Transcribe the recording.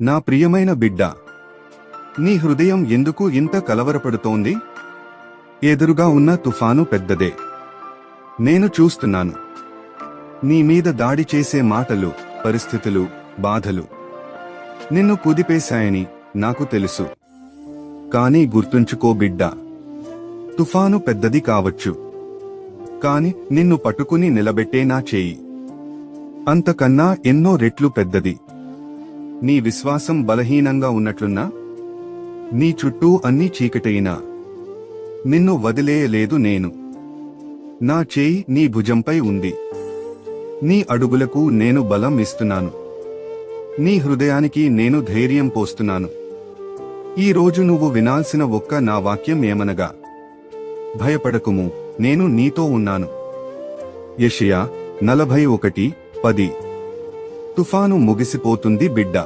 నా ప్రియమైన బిడ్డా, నీ హృదయం ఎందుకు ఇంత కలవరపడుతోంది? ఎదురుగా ఉన్న తుఫాను పెద్దదే. నేను చూస్తున్నాను. నీ మీద దాడి చేసే మాటలు, పరిస్థితులు, బాధలు నిన్ను కుదిపేశాయని నాకు తెలుసు. కానీ గుర్తుంచుకో బిడ్డా, తుఫాను పెద్దది కావచ్చు, కాని నిన్ను పట్టుకుని నిలబెట్టే నా చేయి అంతకన్నా ఎన్నో రెట్లు పెద్దది. నీ విశ్వాసం బలహీనంగా ఉన్నట్లున్నా, నీ చుట్టూ అన్నీ చీకటైనా నిన్ను వదిలేయలేదు నేను. నా చేయి నీ భుజంపై ఉంది. నీ అడుగులకు నేను బలం ఇస్తున్నాను. నీ హృదయానికి నేను ధైర్యం పోస్తున్నాను. ఈ రోజు నువ్వు వినాల్సిన ఒక్క నా వాక్యం ఏమనగా, భయపడకుము, నేను నీతో ఉన్నాను. యెషయా 41:10. తుఫాను ముగిసిపోతుంది బిడ్డా.